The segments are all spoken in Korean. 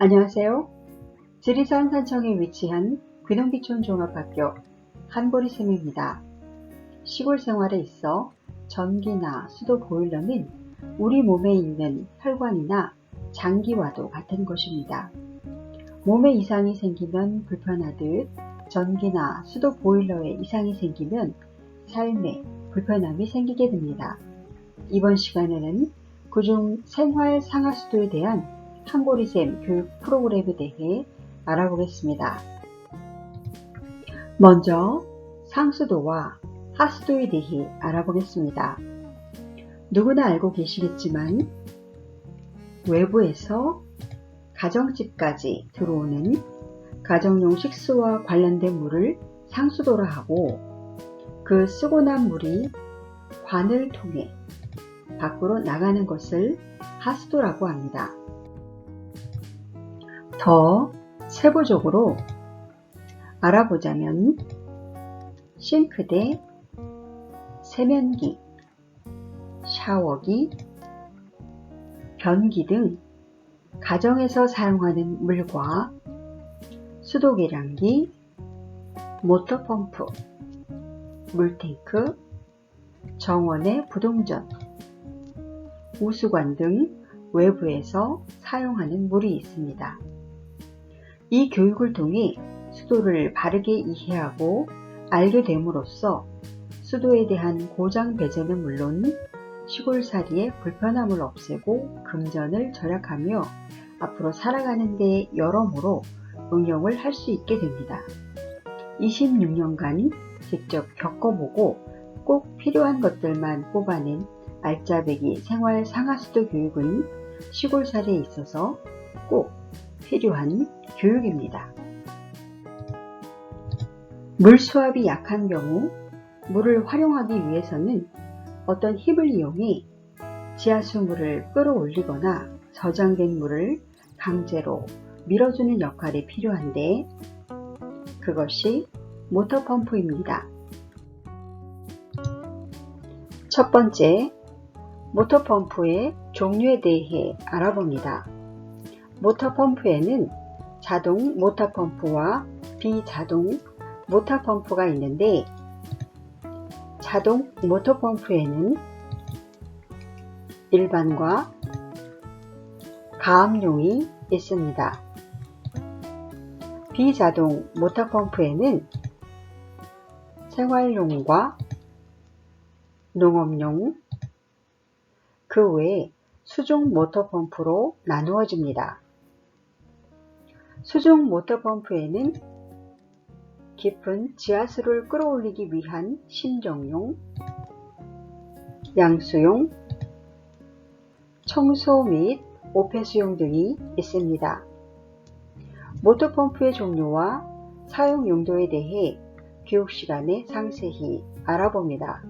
안녕하세요. 지리산 산청에 위치한 귀농귀촌 종합학교 한보리쌤입니다. 시골 생활에 있어 전기나 수도 보일러는 우리 몸에 있는 혈관이나 장기와도 같은 것입니다. 몸에 이상이 생기면 불편하듯 전기나 수도 보일러에 이상이 생기면 삶에 불편함이 생기게 됩니다. 이번 시간에는 그중 생활 상하수도에 대한 한보리쌤 교육 프로그램에 대해 알아보겠습니다. 먼저 상수도와 하수도에 대해 알아보겠습니다. 누구나 알고 계시겠지만 외부에서 가정집까지 들어오는 가정용 식수와 관련된 물을 상수도라 하고, 그 쓰고 난 물이 관을 통해 밖으로 나가는 것을 하수도라고 합니다. 더 세부적으로 알아보자면 싱크대, 세면기, 샤워기, 변기 등 가정에서 사용하는 물과 수도계량기, 모터펌프, 물탱크, 정원의 부동전, 우수관 등 외부에서 사용하는 물이 있습니다. 이 교육을 통해 수도를 바르게 이해하고 알게 됨으로써 수도에 대한 고장 배제는 물론 시골살이의 불편함을 없애고 금전을 절약하며 앞으로 살아가는 데 여러모로 응용을 할 수 있게 됩니다. 26년간 직접 겪어보고 꼭 필요한 것들만 뽑아낸 알짜배기 생활 상하수도 교육은 시골살이에 있어서 꼭 필요한 교육입니다. 물 수압이 약한 경우 물을 활용하기 위해서는 어떤 힘을 이용해 지하수물을 끌어올리거나 저장된 물을 강제로 밀어주는 역할이 필요한데, 그것이 모터펌프입니다. 첫 번째, 모터펌프의 종류에 대해 알아봅니다. 모터펌프에는 자동 모터펌프와 비자동 모터펌프가 있는데, 자동 모터펌프에는 일반과 가압용이 있습니다. 비자동 모터펌프에는 생활용과 농업용, 그 외에 수중 모터펌프로 나누어집니다. 수중 모터펌프에는 깊은 지하수를 끌어올리기 위한 심정용, 양수용, 청소 및 오폐수용 등이 있습니다. 모터펌프의 종류와 사용 용도에 대해 교육 시간에 상세히 알아봅니다.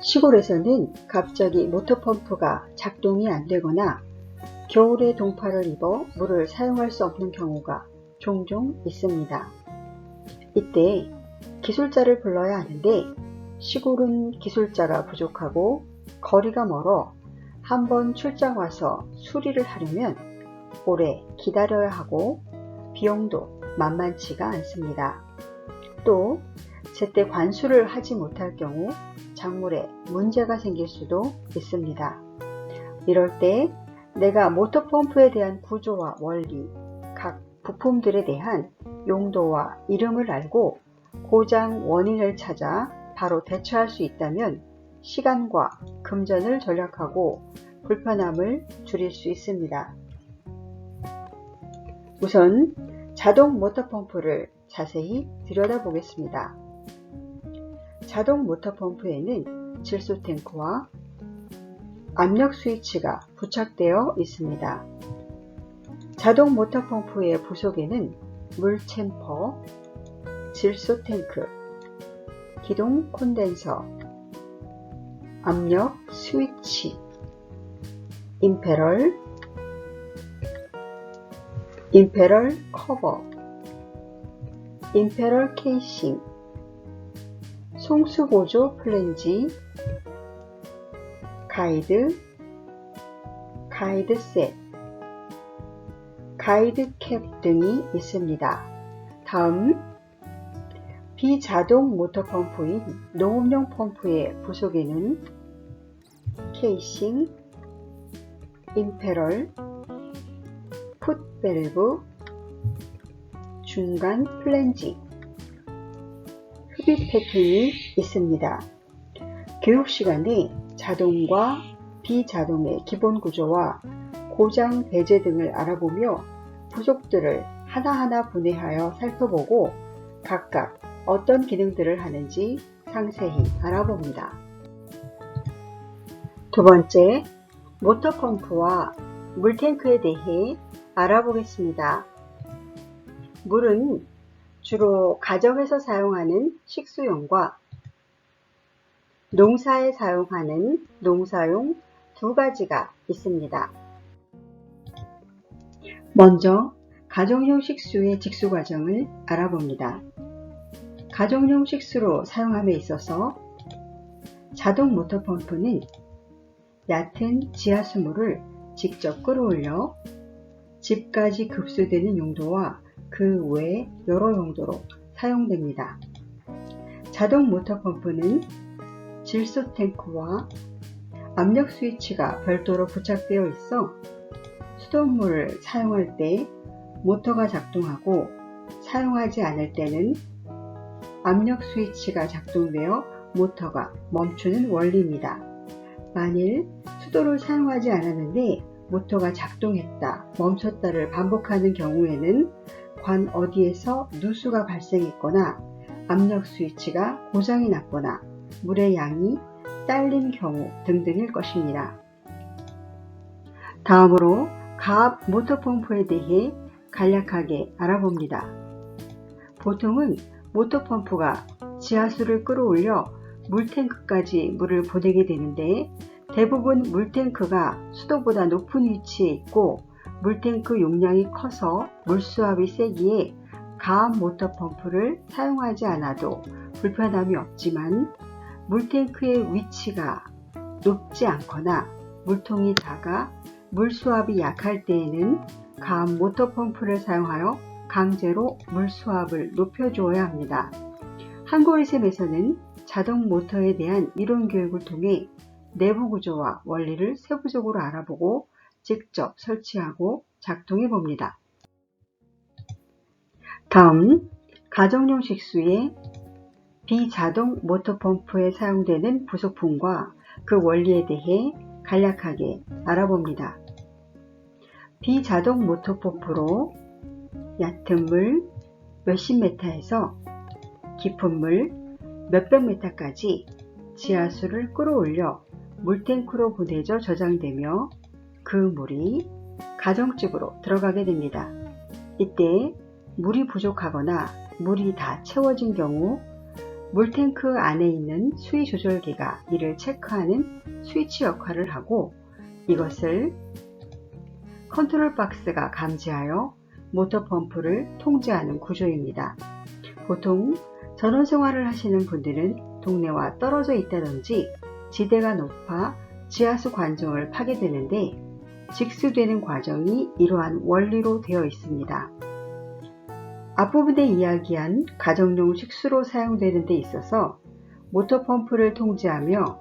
시골에서는 갑자기 모터펌프가 작동이 안 되거나 겨울에 동파를 입어 물을 사용할 수 없는 경우가 종종 있습니다. 이때 기술자를 불러야 하는데 시골은 기술자가 부족하고 거리가 멀어 한번 출장 와서 수리를 하려면 오래 기다려야 하고 비용도 만만치가 않습니다. 또 제때 관수를 하지 못할 경우 작물에 문제가 생길 수도 있습니다. 이럴 때 내가 모터펌프에 대한 구조와 원리, 각 부품들에 대한 용도와 이름을 알고 고장 원인을 찾아 바로 대처할 수 있다면 시간과 금전을 절약하고 불편함을 줄일 수 있습니다. 우선 자동 모터펌프를 자세히 들여다보겠습니다. 자동 모터펌프에는 질소 탱크와 압력 스위치가 부착되어 있습니다. 자동 모터펌프의 부속에는 물 챔퍼, 질소 탱크, 기동 콘덴서, 압력 스위치, 임페럴 커버, 임페럴 케이싱, 송수보조 플랜지, 가이드, 가이드셋, 가이드캡 등이 있습니다. 다음, 비자동 모터펌프인 농업용 펌프의 부속에는 케이싱, 임페럴, 풋밸브, 중간 플랜지, 흡입 패턴이 있습니다. 교육 시간에 자동과 비자동의 기본 구조와 고장 배제 등을 알아보며 부속들을 하나하나 분해하여 살펴보고 각각 어떤 기능들을 하는지 상세히 알아봅니다. 두 번째, 모터펌프와 물탱크에 대해 알아보겠습니다. 물은 주로 가정에서 사용하는 식수용과 농사에 사용하는 농사용 두 가지가 있습니다. 먼저 가정용 식수의 직수 과정을 알아봅니다. 가정용 식수로 사용함에 있어서 자동 모터펌프는 얕은 지하수물을 직접 끌어올려 집까지 급수되는 용도와 그 외 여러 용도로 사용됩니다. 자동 모터펌프는 질소 탱크와 압력 스위치가 별도로 부착되어 있어 수돗물을 사용할 때 모터가 작동하고 사용하지 않을 때는 압력 스위치가 작동되어 모터가 멈추는 원리입니다. 만일 수도를 사용하지 않았는데 모터가 작동했다, 멈췄다를 반복하는 경우에는 관 어디에서 누수가 발생했거나 압력 스위치가 고장이 났거나 물의 양이 딸린 경우 등등일 것입니다. 다음으로 가압 모터펌프에 대해 간략하게 알아봅니다. 보통은 모터펌프가 지하수를 끌어올려 물탱크까지 물을 보내게 되는데 대부분 물탱크가 수도보다 높은 위치에 있고 물탱크 용량이 커서 물수압이 세기에 가압 모터펌프를 사용하지 않아도 불편함이 없지만 물탱크의 위치가 높지 않거나 물통이 작아 물수압이 약할 때에는 가압 모터펌프를 사용하여 강제로 물수압을 높여주어야 합니다. 한국리셈에서는 자동 모터에 대한 이론 교육을 통해 내부 구조와 원리를 세부적으로 알아보고 직접 설치하고 작동해 봅니다. 다음, 가정용 식수의 비자동 모터펌프에 사용되는 부속품과 그 원리에 대해 간략하게 알아봅니다. 비자동 모터펌프로 얕은 물 몇십 메타에서 깊은 물 몇백 메타까지 지하수를 끌어올려 물탱크로 보내져 저장되며 그 물이 가정집으로 들어가게 됩니다. 이때 물이 부족하거나 물이 다 채워진 경우 물탱크 안에 있는 수위 조절기가 이를 체크하는 스위치 역할을 하고 이것을 컨트롤 박스가 감지하여 모터펌프를 통제하는 구조입니다. 보통 전원 생활을 하시는 분들은 동네와 떨어져 있다든지 지대가 높아 지하수 관정을 파게 되는데 직수되는 과정이 이러한 원리로 되어 있습니다. 앞부분에 이야기한 가정용 식수로 사용되는 데 있어서 모터펌프를 통제하며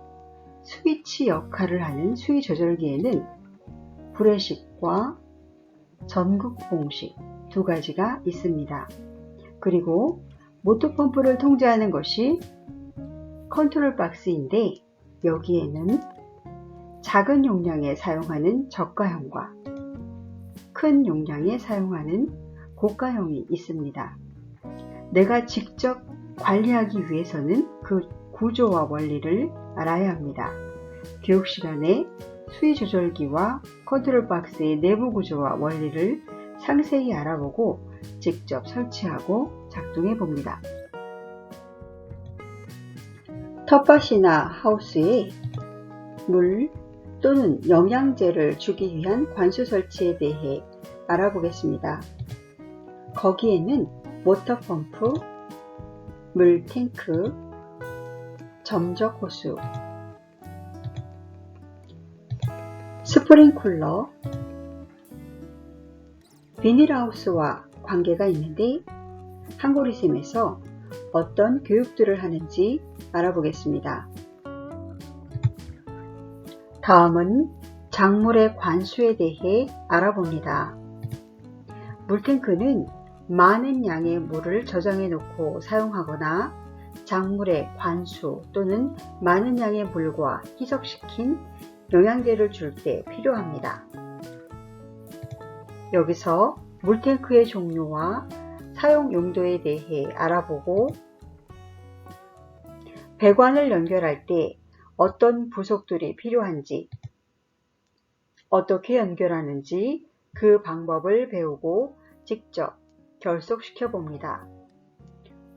스위치 역할을 하는 수위 조절기에는 불의식과 전극봉식 두 가지가 있습니다. 그리고 모터펌프를 통제하는 것이 컨트롤 박스인데 여기에는 작은 용량에 사용하는 저가형과 큰 용량에 사용하는 고가형이 있습니다. 내가 직접 관리하기 위해서는 그 구조와 원리를 알아야 합니다. 교육 시간에 수위 조절기와 컨트롤 박스의 내부 구조와 원리를 상세히 알아보고 직접 설치하고 작동해 봅니다. 텃밭이나 하우스에 물 또는 영양제를 주기 위한 관수 설치에 대해 알아보겠습니다. 거기에는 모터펌프, 물탱크, 점적 호수, 스프링쿨러, 비닐하우스와 관계가 있는데 한고리즘에서 어떤 교육들을 하는지 알아보겠습니다. 다음은 작물의 관수에 대해 알아봅니다. 물탱크는 많은 양의 물을 저장해 놓고 사용하거나 작물의 관수 또는 많은 양의 물과 희석시킨 영양제를 줄 때 필요합니다. 여기서 물탱크의 종류와 사용 용도에 대해 알아보고 배관을 연결할 때 어떤 부속들이 필요한지, 어떻게 연결하는지 그 방법을 배우고 직접 결속시켜 봅니다.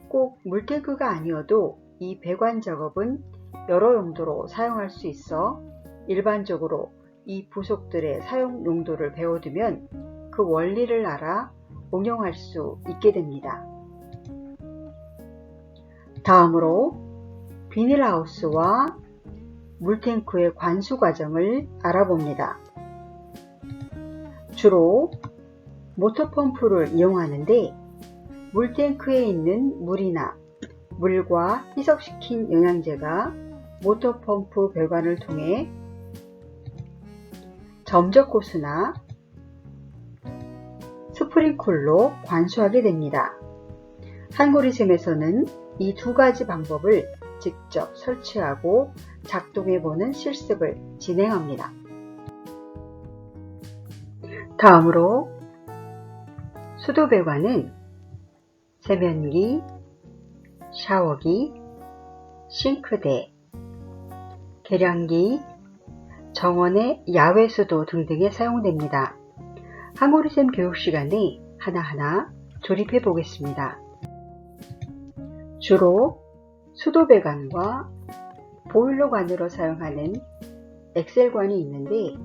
꼭 물탱크가 아니어도 이 배관 작업은 여러 용도로 사용할 수 있어 일반적으로 이 부속들의 사용 용도를 배워두면 그 원리를 알아 응용할 수 있게 됩니다. 다음으로 비닐하우스와 물탱크의 관수 과정을 알아봅니다. 주로 모터펌프를 이용하는데 물탱크에 있는 물이나 물과 희석시킨 영양제가 모터펌프 배관을 통해 점적 호스나 스프링쿨로 관수하게 됩니다. 한고리즘에서는 이 두 가지 방법을 직접 설치하고 작동해보는 실습을 진행합니다. 다음으로 수도배관은 세면기, 샤워기, 싱크대, 계량기, 정원의 야외수도 등등에 사용됩니다. 한고리즘 교육 시간에 하나하나 조립해 보겠습니다. 주로 수도배관과 보일러관으로 사용하는 엑셀관이 있는데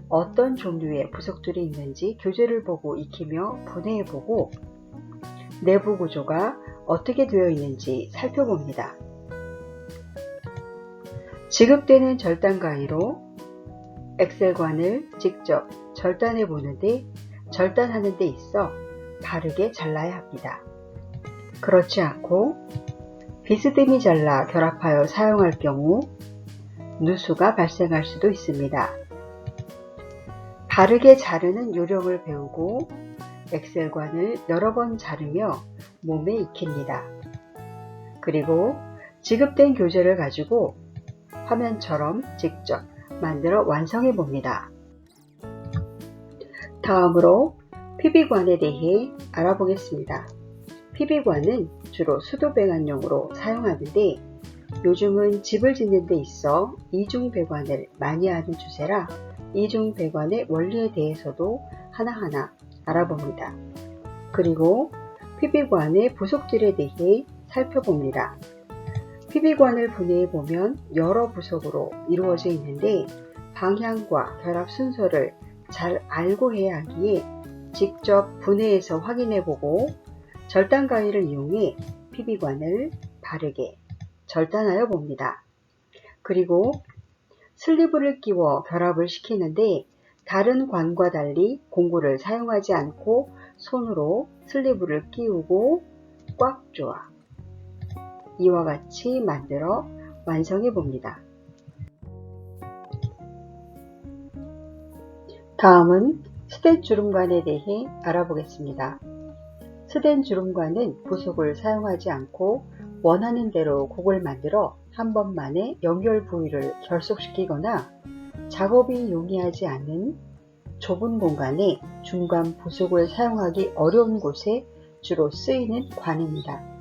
어떤 종류의 부속들이 있는지 교재를 보고 익히며 분해해보고 내부 구조가 어떻게 되어 있는지 살펴봅니다. 지급되는 절단 가위로 엑셀관을 직접 절단해 보는데 절단하는 데 있어 바르게 잘라야 합니다. 그렇지 않고 비스듬히 잘라 결합하여 사용할 경우 누수가 발생할 수도 있습니다. 바르게 자르는 요령을 배우고 엑셀관을 여러 번 자르며 몸에 익힙니다. 그리고 지급된 교재를 가지고 화면처럼 직접 만들어 완성해 봅니다. 다음으로 PB관에 대해 알아보겠습니다. PB관은 주로 수도배관용으로 사용하는데 요즘은 집을 짓는 데 있어 이중배관을 많이 하는 추세라 이중배관의 원리에 대해서도 하나하나 알아봅니다. 그리고 PB관의 부속들에 대해 살펴봅니다. PB관을 분해해보면 여러 부속으로 이루어져 있는데 방향과 결합 순서를 잘 알고 해야 하기에 직접 분해해서 확인해보고 절단 가위를 이용해 PB관을 바르게 절단하여 봅니다. 그리고 슬리브를 끼워 결합을 시키는데 다른 관과 달리 공구를 사용하지 않고 손으로 슬리브를 끼우고 꽉 조아 이와 같이 만들어 완성해 봅니다. 다음은 스텐 주름관에 대해 알아보겠습니다. 스텐 주름관은 부속을 사용하지 않고 원하는 대로 곡을 만들어 한 번만에 연결 부위를 결속시키거나 작업이 용이하지 않은 좁은 공간에 중간 부속을 사용하기 어려운 곳에 주로 쓰이는 관입니다.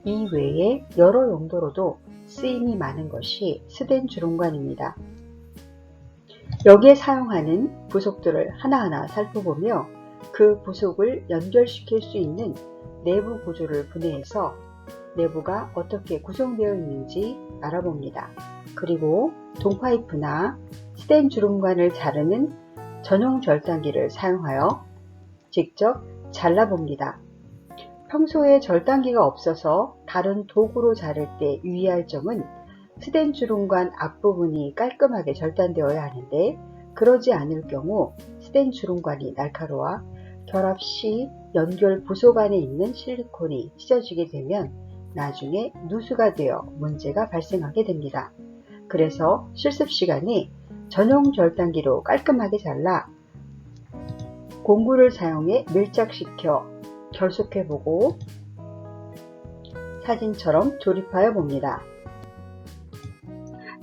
이 외에 여러 용도로도 쓰임이 많은 것이 스텐 주름관입니다. 여기에 사용하는 부속들을 하나하나 살펴보며 그 부속을 연결시킬 수 있는 내부 구조를 분해해서 내부가 어떻게 구성되어 있는지 알아봅니다. 그리고 동파이프나 스텐 주름관을 자르는 전용 절단기를 사용하여 직접 잘라봅니다. 평소에 절단기가 없어서 다른 도구로 자를 때 유의할 점은 스텐 주름관 앞부분이 깔끔하게 절단되어야 하는데 그러지 않을 경우 스텐 주름관이 날카로워 결합 시 연결 부속 안에 있는 실리콘이 찢어지게 되면 나중에 누수가 되어 문제가 발생하게 됩니다. 그래서 실습 시간에 전용 절단기로 깔끔하게 잘라 공구를 사용해 밀착시켜 결속해보고 사진처럼 조립하여 봅니다.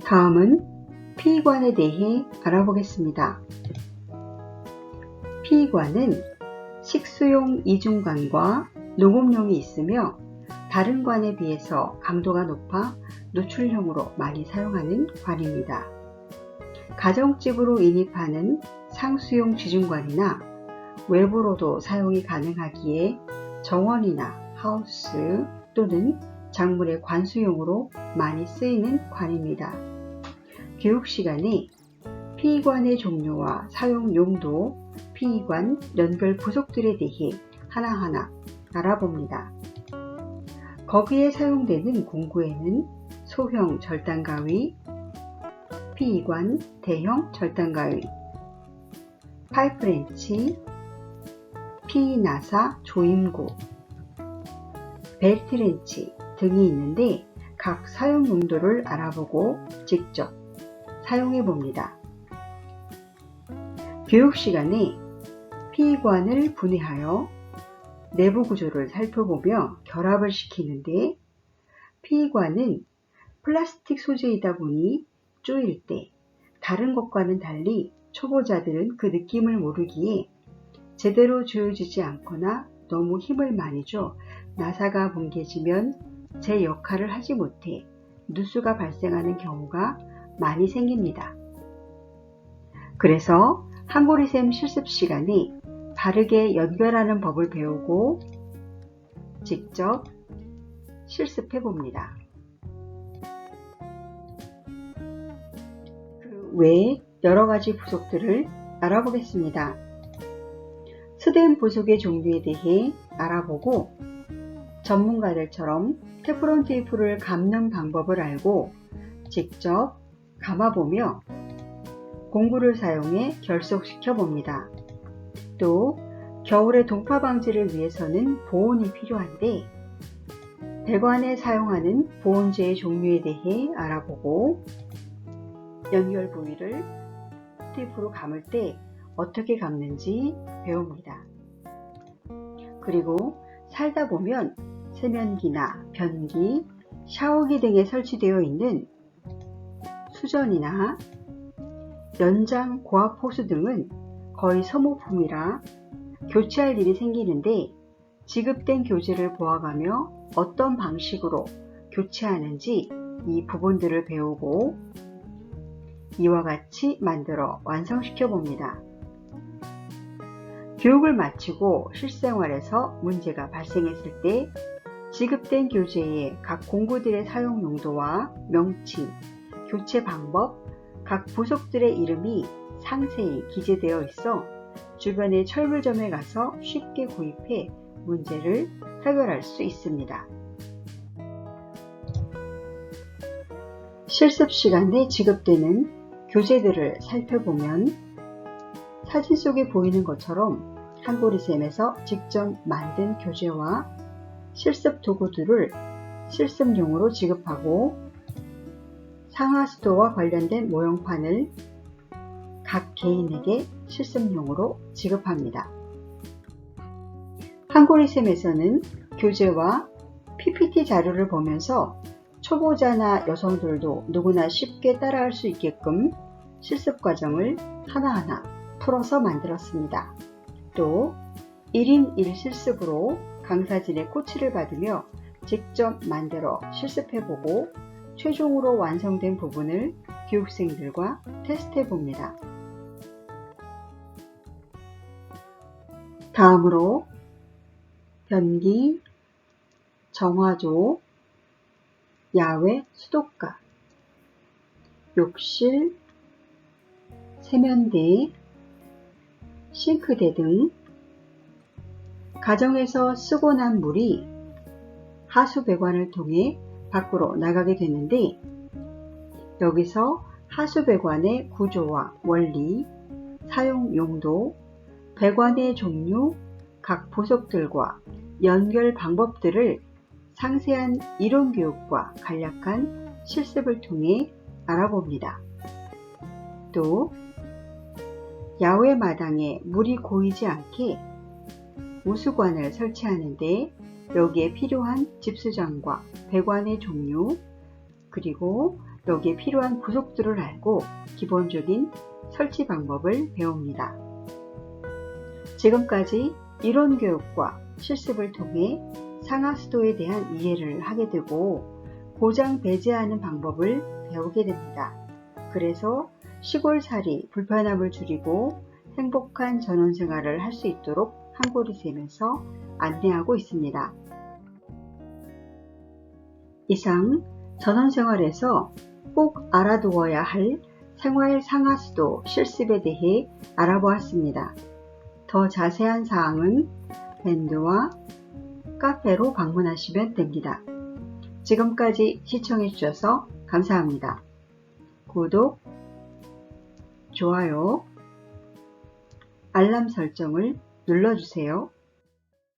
다음은 피관에 대해 알아보겠습니다. 피관은 식수용 이중관과 녹음용이 있으며 다른 관에 비해서 강도가 높아 노출용으로 많이 사용하는 관입니다. 가정집으로 인입하는 상수용 지중관이나 외부로도 사용이 가능하기에 정원이나 하우스 또는 작물의 관수용으로 많이 쓰이는 관입니다. 교육 시간에 피관의 종류와 사용 용도, 피관 연결 부속들에 대해 하나하나 알아봅니다. 거기에 사용되는 공구에는 소형 절단가위, 피관, 대형 절단가위, 파이프렌치, 피나사 조임구, 벨트렌치 등이 있는데 각 사용 용도를 알아보고 직접 사용해 봅니다. 교육 시간에 피관을 분해하여 내부 구조를 살펴보며 결합을 시키는데 피관은 플라스틱 소재이다 보니 조일 때 다른 것과는 달리 초보자들은 그 느낌을 모르기에 제대로 조여지지 않거나 너무 힘을 많이 줘 나사가 뭉개지면 제 역할을 하지 못해 누수가 발생하는 경우가 많이 생깁니다. 그래서 한고리샘 실습 시간에 바르게 연결하는 법을 배우고 직접 실습해 봅니다. 그 외에 여러 가지 부속들을 알아보겠습니다. 스댄 부속의 종류에 대해 알아보고 전문가들처럼 테프론 테이프를 감는 방법을 알고 직접 감아보며 공구를 사용해 결속시켜 봅니다. 또 겨울의 동파 방지를 위해서는 보온이 필요한데 배관에 사용하는 보온재의 종류에 대해 알아보고 연결 부위를 테이프로 감을 때 어떻게 감는지 배웁니다. 그리고 살다 보면 세면기나 변기, 샤워기 등에 설치되어 있는 수전이나 연장 고압 호수 등은 거의 소모품이라 교체할 일이 생기는데 지급된 교재를 보아가며 어떤 방식으로 교체하는지 이 부분들을 배우고 이와 같이 만들어 완성시켜 봅니다. 교육을 마치고 실생활에서 문제가 발생했을 때 지급된 교재의 각 공구들의 사용 용도와 명칭, 교체 방법, 각 부속들의 이름이 상세히 기재되어 있어 주변의 철물점에 가서 쉽게 구입해 문제를 해결할 수 있습니다. 실습 시간에 지급되는 교재들을 살펴보면 사진 속에 보이는 것처럼 한고리샘에서 직접 만든 교재와 실습 도구들을 실습용으로 지급하고 상하수도와 관련된 모형판을 각 개인에게 실습용으로 지급합니다. 한고리샘에서는 교재와 PPT 자료를 보면서 초보자나 여성들도 누구나 쉽게 따라할 수 있게끔 실습 과정을 하나하나 풀어서 만들었습니다. 또 1인 1실습으로 강사진의 코치를 받으며 직접 만들어 실습해보고 최종으로 완성된 부분을 교육생들과 테스트해봅니다. 다음으로 변기, 정화조, 야외 수도가, 욕실, 세면대, 싱크대 등 가정에서 쓰고 난 물이 하수 배관을 통해 밖으로 나가게 되는데 여기서 하수 배관의 구조와 원리, 사용 용도, 배관의 종류, 각 부속들과 연결 방법들을 상세한 이론 교육과 간략한 실습을 통해 알아봅니다. 또 야외 마당에 물이 고이지 않게 우수관을 설치하는데 여기에 필요한 집수장과 배관의 종류, 그리고 여기에 필요한 부속들을 알고 기본적인 설치 방법을 배웁니다. 지금까지 이론 교육과 실습을 통해 상하수도에 대한 이해를 하게 되고 고장 배제하는 방법을 배우게 됩니다. 그래서 시골살이 불편함을 줄이고 행복한 전원생활을 할 수 있도록 한고리샘에서 안내하고 있습니다. 이상 전원생활에서 꼭 알아두어야 할 생활 상하수도 실습에 대해 알아보았습니다. 더 자세한 사항은 밴드와 카페로 방문하시면 됩니다. 지금까지 시청해 주셔서 감사합니다. 구독, 좋아요, 알람 설정을 눌러주세요.